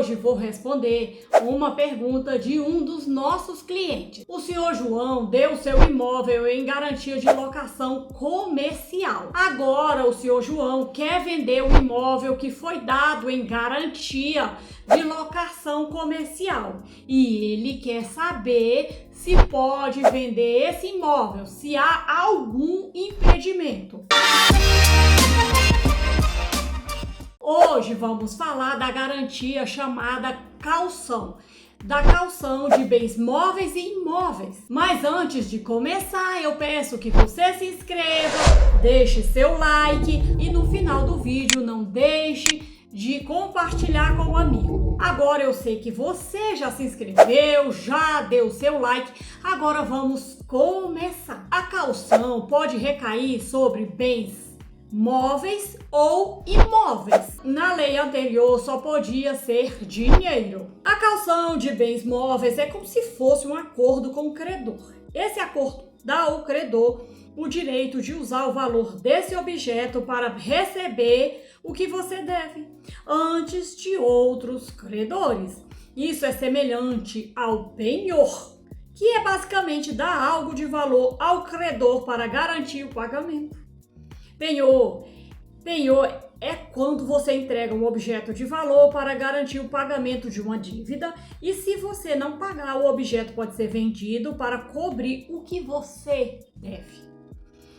hoje vou responder uma pergunta de um dos nossos clientes. O senhor João deu seu imóvel em garantia de locação comercial. Agora o senhor João quer vender o imóvel que foi dado em garantia de locação comercial e ele quer saber se pode vender esse imóvel, se há algum impedimento. Hoje vamos falar da garantia chamada caução, da caução de bens móveis e imóveis. Mas antes de começar, eu peço que você se inscreva, deixe seu like e no final do vídeo não deixe de compartilhar com o amigo. Agora eu sei que você já se inscreveu, já deu seu like, agora vamos começar. A caução pode recair sobre bens móveis ou imóveis. Na lei anterior só podia ser dinheiro. A caução de bens móveis é como se fosse um acordo com o credor. Esse acordo dá ao credor o direito de usar o valor desse objeto para receber o que você deve antes de outros credores. Isso é semelhante ao penhor, que é basicamente dar algo de valor ao credor para garantir o pagamento. Penhor é quando você entrega um objeto de valor para garantir o pagamento de uma dívida e se você não pagar, o objeto pode ser vendido para cobrir o que você deve.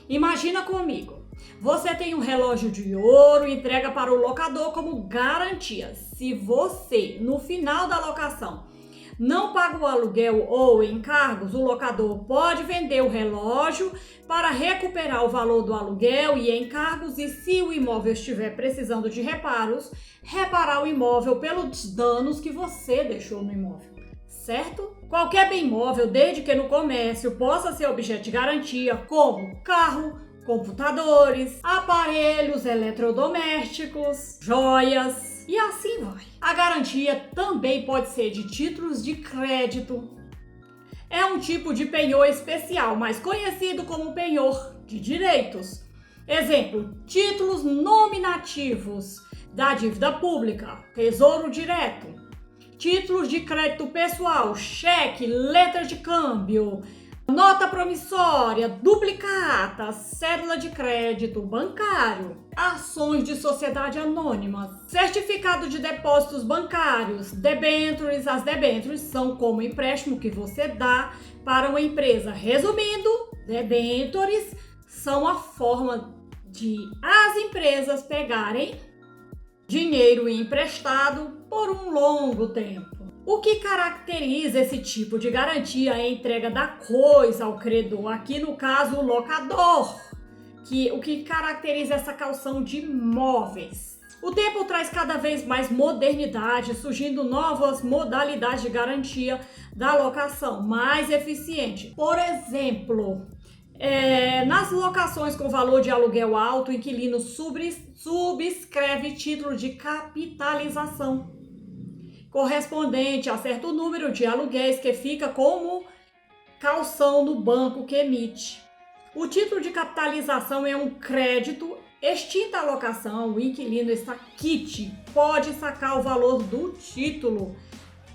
Imagina comigo, você tem um relógio de ouro e entrega para o locador como garantia. Se você, no final da locação, não paga o aluguel ou encargos, o locador pode vender o relógio para recuperar o valor do aluguel e encargos e, se o imóvel estiver precisando de reparos, reparar o imóvel pelos danos que você deixou no imóvel, certo? Qualquer bem móvel, desde que no comércio possa ser objeto de garantia, como carro, computadores, aparelhos eletrodomésticos, joias, e assim vai. A garantia também pode ser de títulos de crédito. É um tipo de penhor especial, mais conhecido como penhor de direitos. Exemplo, títulos nominativos da dívida pública, tesouro direto, títulos de crédito pessoal, cheque, letra de câmbio, nota promissória, duplicata, cédula de crédito bancário, ações de sociedade anônima, certificado de depósitos bancários, debêntures. As debêntures são como empréstimo que você dá para uma empresa. Resumindo, debêntures são a forma de as empresas pegarem dinheiro emprestado por um longo tempo. O que caracteriza esse tipo de garantia é a entrega da coisa ao credor, aqui no caso o locador, o que caracteriza essa caução de móveis. O tempo traz cada vez mais modernidade, surgindo novas modalidades de garantia da locação, mais eficiente. Por exemplo, nas locações com valor de aluguel alto, o inquilino subscreve título de capitalização correspondente a certo número de aluguéis que fica como caução no banco que emite. O título de capitalização é um crédito. Extinta a locação, o inquilino está quite, pode sacar o valor do título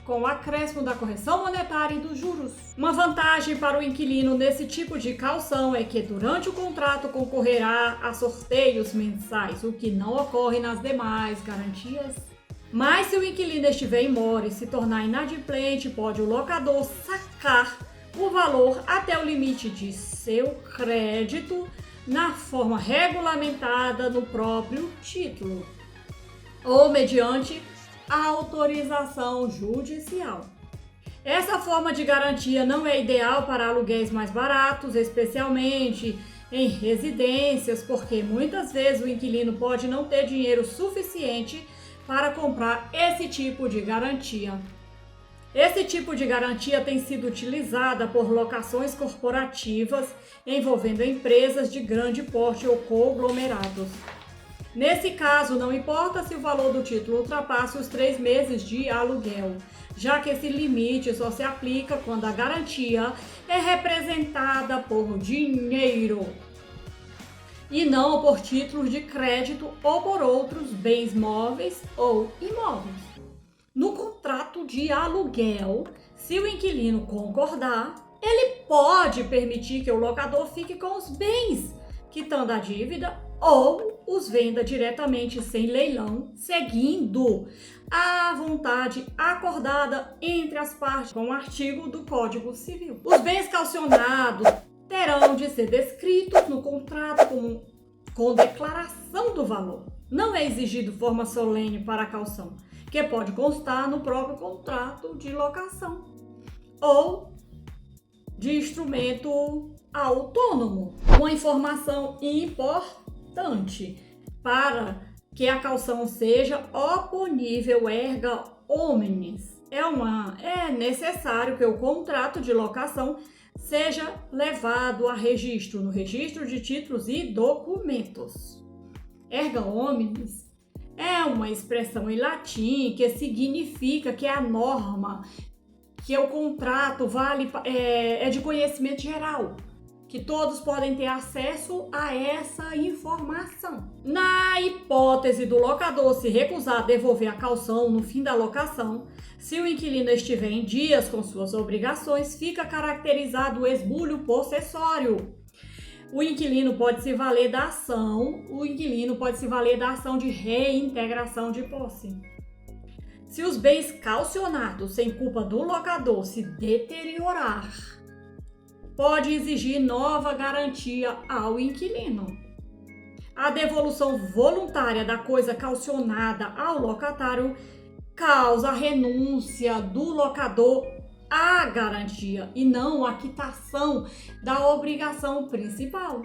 com o acréscimo da correção monetária e dos juros. Uma vantagem para o inquilino nesse tipo de caução é que durante o contrato concorrerá a sorteios mensais, o que não ocorre nas demais garantias. Mas se o inquilino estiver embora e se tornar inadimplente, pode o locador sacar o valor até o limite de seu crédito na forma regulamentada no próprio título ou mediante autorização judicial. Essa forma de garantia não é ideal para aluguéis mais baratos, especialmente em residências, porque muitas vezes o inquilino pode não ter dinheiro suficiente para comprar esse tipo de garantia. Esse tipo de garantia tem sido utilizada por locações corporativas envolvendo empresas de grande porte ou conglomerados. Nesse caso, não importa se o valor do título ultrapasse os 3 meses de aluguel, já que esse limite só se aplica quando a garantia é representada por dinheiro e não por títulos de crédito ou por outros bens móveis ou imóveis. No de aluguel, se o inquilino concordar, ele pode permitir que o locador fique com os bens, quitando a dívida, ou os venda diretamente sem leilão, seguindo a vontade acordada entre as partes com o artigo do Código Civil. Os bens calcionados terão de ser descritos no contrato com declaração do valor. Não é exigido forma solene para a caução, que pode constar no próprio contrato de locação ou de instrumento autônomo. Uma informação importante para que a caução seja oponível erga omnes. É necessário que o contrato de locação seja levado a registro no registro de títulos e documentos. Erga omnes é uma expressão em latim que significa que a norma, que o contrato é de conhecimento geral, que todos podem ter acesso a essa informação. Na hipótese do locador se recusar a devolver a caução no fim da locação, se o inquilino estiver em dias com suas obrigações, fica caracterizado o esbulho possessório. O inquilino pode se valer da ação de reintegração de posse. Se os bens calcionados sem culpa do locador se deteriorar, pode exigir nova garantia ao inquilino. A devolução voluntária da coisa calcionada ao locatário causa a renúncia do locador à garantia e não a quitação da obrigação principal.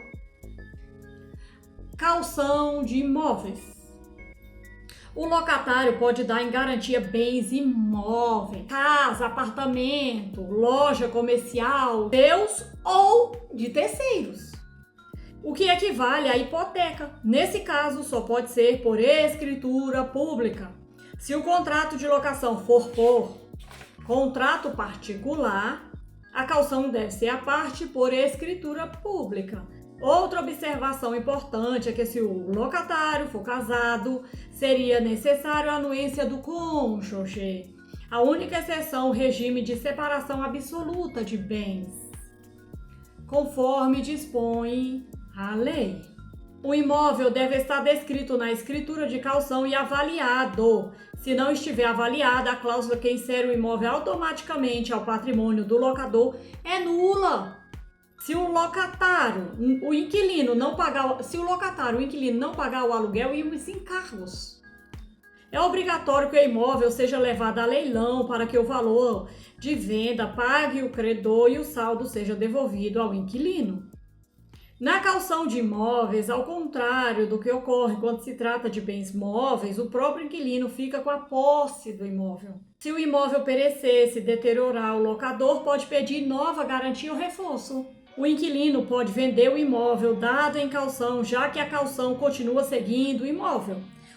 Caução de imóveis. O locatário pode dar em garantia bens imóveis, casa, apartamento, loja comercial, seus ou de terceiros, o que equivale à hipoteca. Nesse caso, só pode ser por escritura pública. Se o contrato de locação for por contrato particular, a caução deve ser à parte por escritura pública. Outra observação importante é que se o locatário for casado, seria necessário a anuência do cônjuge. A única exceção, o regime de separação absoluta de bens, conforme dispõe a lei. O imóvel deve estar descrito na escritura de caução e avaliado. Se não estiver avaliada, a cláusula que insere o imóvel automaticamente ao patrimônio do locador é nula. Se o locatário, o inquilino não pagar o aluguel e os encargos, é obrigatório que o imóvel seja levado a leilão para que o valor de venda pague o credor e o saldo seja devolvido ao inquilino. Na caução de imóveis, ao contrário do que ocorre quando se trata de bens móveis, o próprio inquilino fica com a posse do imóvel. Se o imóvel perecer, se deteriorar, o locador pode pedir nova garantia ou reforço. O inquilino pode vender o imóvel dado em caução, já que a caução continua seguindo o imóvel.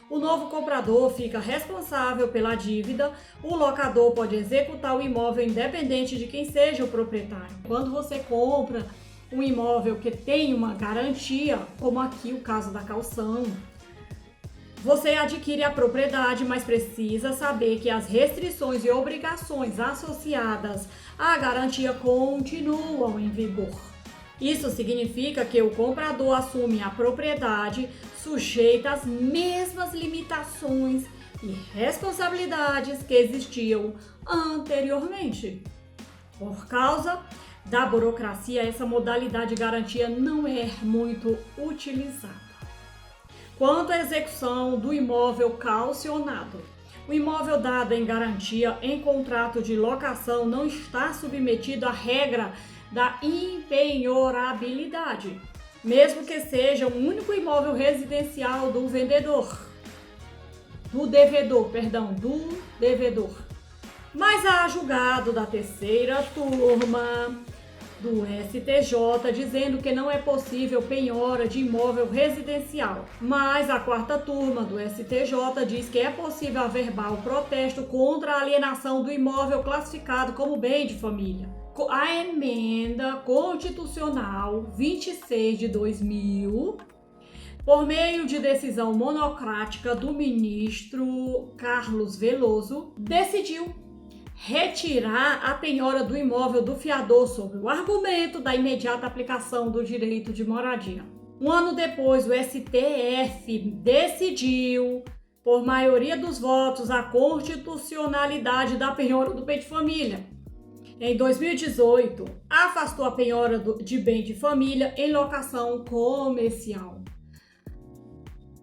O novo comprador fica responsável pela dívida. O locador pode executar o imóvel independente de quem seja o proprietário. Quando você compra um imóvel que tem uma garantia, como aqui o caso da caução, você adquire a propriedade, mas precisa saber que as restrições e obrigações associadas à garantia continuam em vigor. Isso significa que o comprador assume a propriedade sujeita às mesmas limitações e responsabilidades que existiam anteriormente. Por causa da burocracia, essa modalidade de garantia não é muito utilizada. Quanto à execução do imóvel calcionado, o imóvel dado em garantia em contrato de locação não está submetido à regra da impenhorabilidade, mesmo que seja um único imóvel residencial do devedor. Mas há julgado da terceira turma do STJ dizendo que não é possível penhora de imóvel residencial. Mas a quarta turma do STJ diz que é possível averbar o protesto contra a alienação do imóvel classificado como bem de família. A emenda constitucional 26 de 2000, por meio de decisão monocrática do ministro Carlos Veloso, decidiu retirar a penhora do imóvel do fiador sob o argumento da imediata aplicação do direito de moradia. Um ano depois, o STF decidiu, por maioria dos votos, a constitucionalidade da penhora do bem de família. Em 2018, afastou a penhora de bem de família em locação comercial.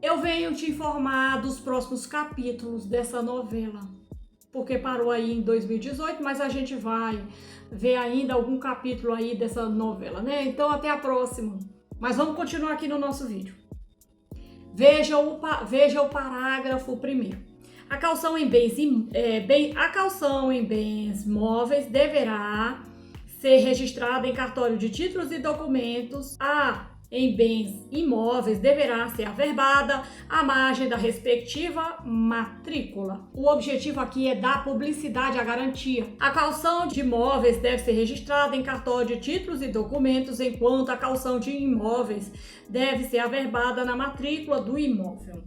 Eu venho te informar dos próximos capítulos dessa novela, porque parou aí em 2018, mas a gente vai ver ainda algum capítulo aí dessa novela, né? Então até a próxima. Mas vamos continuar aqui no nosso vídeo. Veja o parágrafo primeiro. A caução em bens móveis deverá ser registrada em cartório de títulos e documentos. Em bens imóveis deverá ser averbada à margem da respectiva matrícula. O objetivo aqui é dar publicidade à garantia. A caução de imóveis deve ser registrada em cartório de títulos e documentos, enquanto a caução de imóveis deve ser averbada na matrícula do imóvel.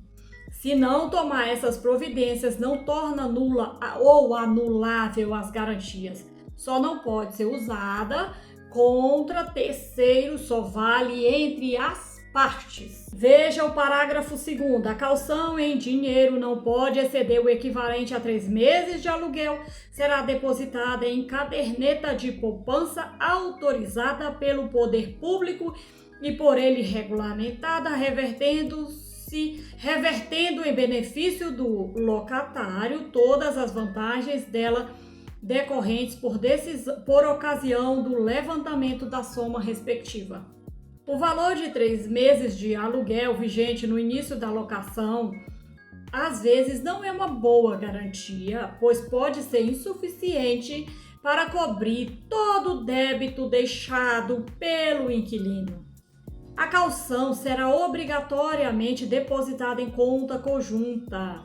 Se não tomar essas providências, não torna nula ou anulável as garantias. Só não pode ser usada contra terceiros, só vale entre as partes. Veja o parágrafo 2º. A caução em dinheiro não pode exceder o equivalente a 3 meses de aluguel. Será depositada em caderneta de poupança autorizada pelo poder público e por ele regulamentada, revertendo em benefício do locatário todas as vantagens dela decorrentes por ocasião do levantamento da soma respectiva. O valor de 3 meses de aluguel vigente no início da locação às vezes não é uma boa garantia, pois pode ser insuficiente para cobrir todo o débito deixado pelo inquilino. A caução será obrigatoriamente depositada em conta conjunta,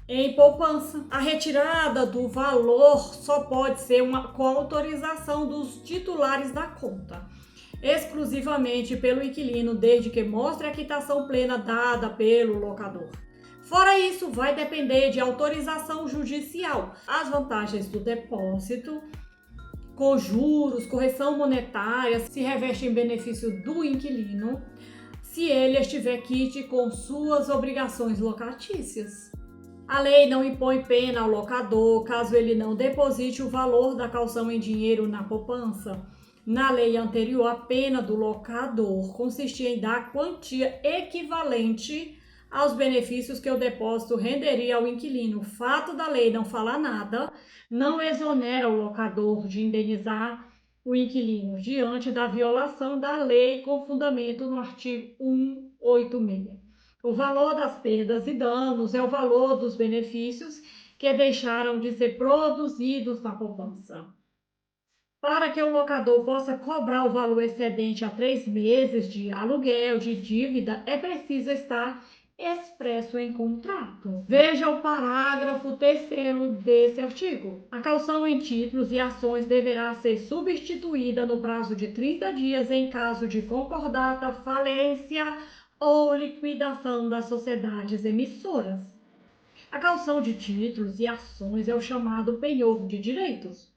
em poupança. A retirada do valor só pode ser com autorização dos titulares da conta, exclusivamente pelo inquilino, desde que mostre a quitação plena dada pelo locador. Fora isso, vai depender de autorização judicial. As vantagens do depósito com juros, correção monetária, se reveste em benefício do inquilino, se ele estiver quite com suas obrigações locatícias. A lei não impõe pena ao locador caso ele não deposite o valor da caução em dinheiro na poupança. Na lei anterior, a pena do locador consistia em dar quantia equivalente aos benefícios que o depósito renderia ao inquilino. O fato da lei não falar nada não exonera o locador de indenizar o inquilino diante da violação da lei com fundamento no artigo 186. O valor das perdas e danos é o valor dos benefícios que deixaram de ser produzidos na poupança. Para que o locador possa cobrar o valor excedente a 3 meses de aluguel de dívida, é preciso estar expresso em contrato. Veja o parágrafo 3º desse artigo. A caução em títulos e ações deverá ser substituída no prazo de 30 dias em caso de concordata, falência ou liquidação das sociedades emissoras. A caução de títulos e ações é o chamado penhor de direitos.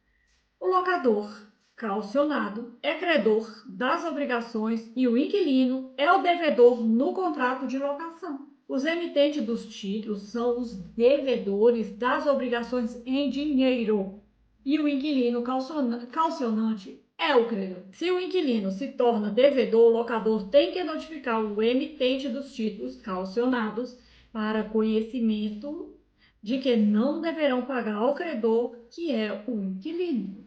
O locador, calcionado, é credor das obrigações e o inquilino é o devedor no contrato de locação. Os emitentes dos títulos são os devedores das obrigações em dinheiro e o inquilino calcionante é o credor. Se o inquilino se torna devedor, o locador tem que notificar o emitente dos títulos calcionados para conhecimento de que não deverão pagar ao credor, que é o inquilino.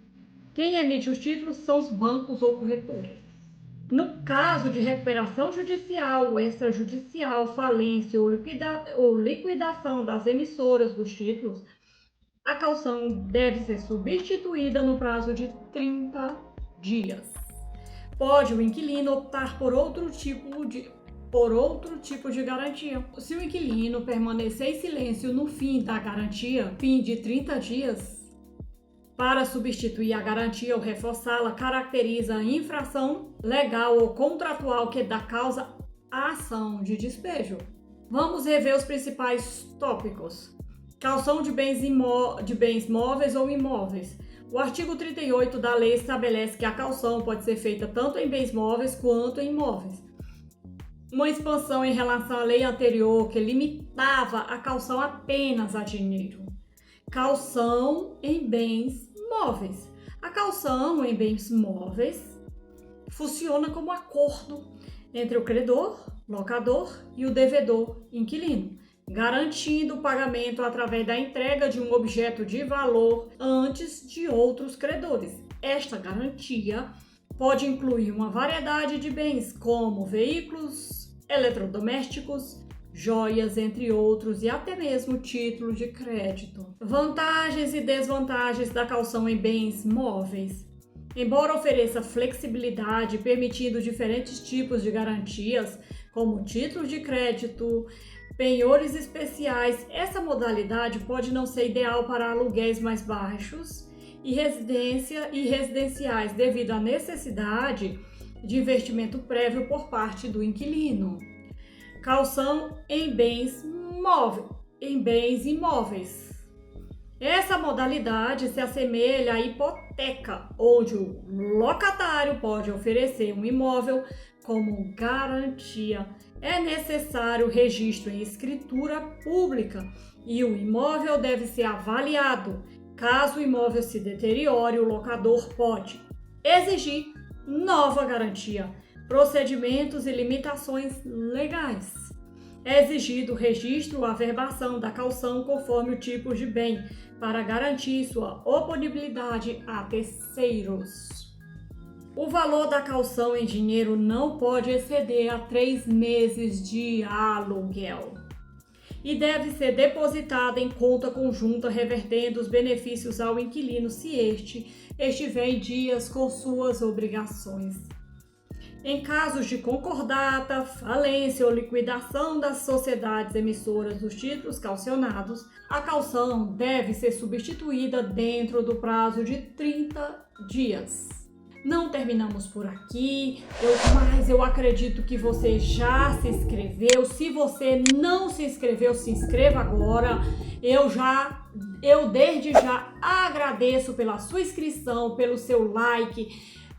Quem emite os títulos são os bancos ou corretores. No caso de recuperação judicial, extrajudicial, falência ou liquidação das emissoras dos títulos, a caução deve ser substituída no prazo de 30 dias. Pode o inquilino optar por outro tipo de garantia. Se o inquilino permanecer em silêncio no fim da garantia, fim de 30 dias, para substituir a garantia ou reforçá-la, caracteriza a infração legal ou contratual que dá causa à ação de despejo. Vamos rever os principais tópicos. Calção de bens móveis ou imóveis. O artigo 38 da lei estabelece que a calção pode ser feita tanto em bens móveis quanto em imóveis. Uma expansão em relação à lei anterior que limitava a calção apenas a dinheiro. Calção em bens móveis. A calção em bens móveis funciona como acordo entre o credor, locador e o devedor, inquilino, garantindo o pagamento através da entrega de um objeto de valor antes de outros credores. Esta garantia pode incluir uma variedade de bens, como veículos, eletrodomésticos, joias, entre outros, e até mesmo títulos de crédito. Vantagens e desvantagens da calção em bens móveis. Embora ofereça flexibilidade, permitindo diferentes tipos de garantias, como títulos de crédito, penhores especiais, essa modalidade pode não ser ideal para aluguéis mais baixos e residenciais, devido à necessidade de investimento prévio por parte do inquilino. Calção em bens imóveis. Essa modalidade se assemelha à hipoteca, onde o locatário pode oferecer um imóvel como garantia. É necessário registro em escritura pública e o imóvel deve ser avaliado. Caso o imóvel se deteriore, o locador pode exigir nova garantia. Procedimentos e limitações legais. É exigido o registro ou averbação da calção conforme o tipo de bem, para garantir sua oponibilidade a terceiros. O valor da calção em dinheiro não pode exceder a 3 meses de aluguel e deve ser depositada em conta conjunta, revertendo os benefícios ao inquilino se este estiver em dias com suas obrigações. Em casos de concordata, falência ou liquidação das sociedades emissoras dos títulos calcionados, a calção deve ser substituída dentro do prazo de 30 dias. Não terminamos por aqui, mas eu acredito que você já se inscreveu. Se você não se inscreveu, se inscreva agora. Eu desde já agradeço pela sua inscrição, pelo seu like,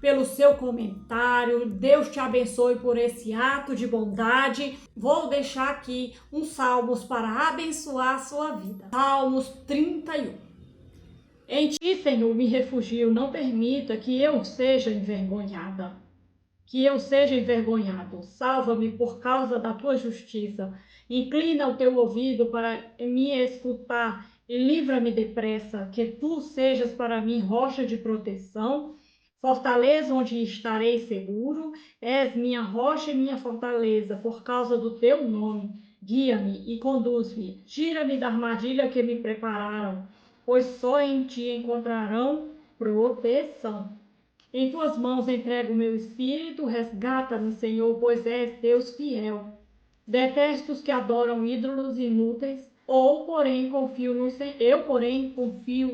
pelo seu comentário. Deus te abençoe por esse ato de bondade. Vou deixar aqui uns salmos para abençoar a sua vida. Salmos 31. Em ti, Senhor, me refugio, não permita que eu seja envergonhada. Que eu seja envergonhado. Salva-me por causa da tua justiça. Inclina o teu ouvido para me escutar e livra-me depressa. Que tu sejas para mim rocha de proteção, fortaleza onde estarei seguro. És minha rocha e minha fortaleza, por causa do teu nome. Guia-me e conduz-me. Tira-me da armadilha que me prepararam, pois só em ti encontrarão proteção. Em tuas mãos entrego o meu espírito, resgata-me, Senhor, pois és Deus fiel. Detesto os que adoram ídolos inúteis, eu, porém, confio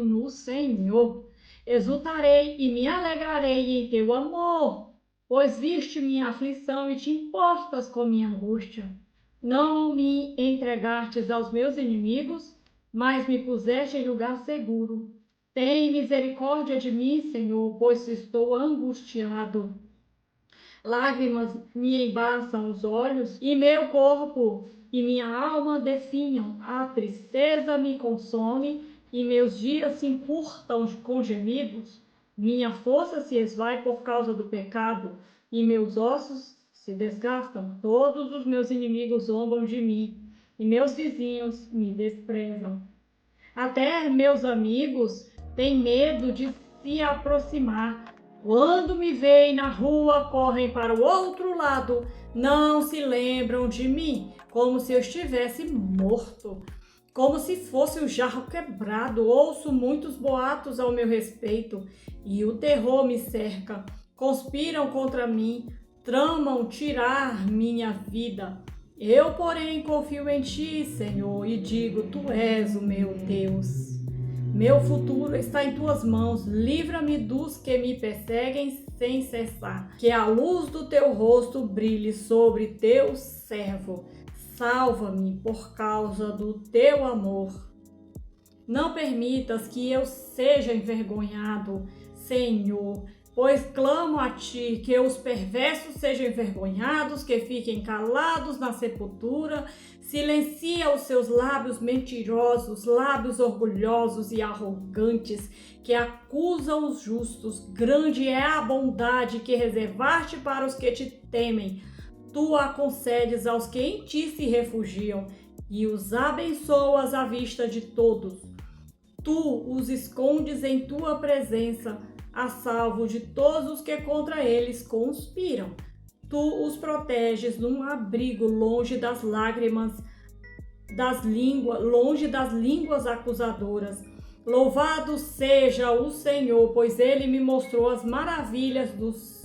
no Senhor. Exultarei e me alegrarei em teu amor, pois viste minha aflição e te importas com minha angústia. Não me entregastes aos meus inimigos, mas me puseste em lugar seguro. Tem misericórdia de mim, Senhor, pois estou angustiado. Lágrimas me embaçam os olhos, e meu corpo e minha alma definham. A tristeza me consome, e meus dias se encurtam com gemidos. Minha força se esvai por causa do pecado, e meus ossos se desgastam. Todos os meus inimigos zombam de mim, e meus vizinhos me desprezam. Até meus amigos têm medo de se aproximar. Quando me veem na rua, correm para o outro lado. Não se lembram de mim, como se eu estivesse morto, como se fosse um jarro quebrado. Ouço muitos boatos ao meu respeito, e o terror me cerca. Conspiram contra mim, tramam tirar minha vida. Eu, porém, confio em ti, Senhor, e digo, tu és o meu Deus. Meu futuro está em tuas mãos. Livra-me dos que me perseguem sem cessar. Que a luz do teu rosto brilhe sobre teu servo. Salva-me por causa do teu amor. Não permitas que eu seja envergonhado, Senhor, pois clamo a ti que os perversos sejam envergonhados, que fiquem calados na sepultura. Silencia os seus lábios mentirosos, lábios orgulhosos e arrogantes, que acusam os justos. Grande é a bondade que reservaste para os que te temem. Tu a concedes aos que em ti se refugiam e os abençoas à vista de todos. Tu os escondes em tua presença, a salvo de todos os que contra eles conspiram. Tu os proteges num abrigo longe das lágrimas, longe das línguas acusadoras. Louvado seja o Senhor, pois ele me mostrou as maravilhas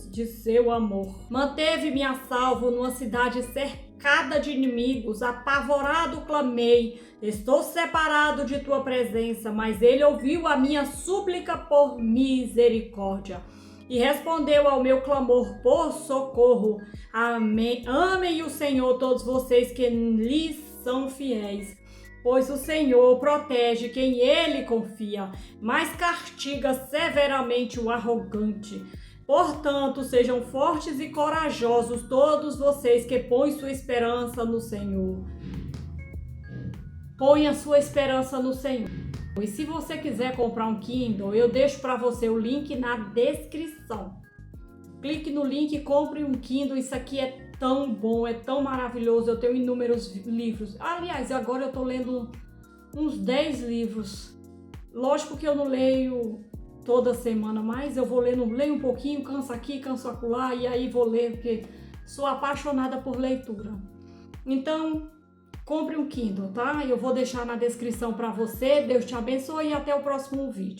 de seu amor. Manteve-me a salvo numa cidade cercada de inimigos. Apavorado clamei, estou separado de tua presença, mas ele ouviu a minha súplica por misericórdia e respondeu ao meu clamor por socorro. Amém. Amem o Senhor todos vocês que lhes são fiéis, pois o Senhor protege quem ele confia, mas castiga severamente o arrogante. Portanto, sejam fortes e corajosos todos vocês que põem sua esperança no Senhor. Ponha sua esperança no Senhor. E se você quiser comprar um Kindle, eu deixo para você o link na descrição. Clique no link e compre um Kindle. Isso aqui é tão bom, é tão maravilhoso. Eu tenho inúmeros livros. Aliás, agora eu estou lendo uns 10 livros. Lógico que eu não leio toda semana, mas eu vou leio um pouquinho, canso aqui, canso acolá, e aí vou ler, porque sou apaixonada por leitura. Então, compre um Kindle, tá? Eu vou deixar na descrição para você. Deus te abençoe e até o próximo vídeo.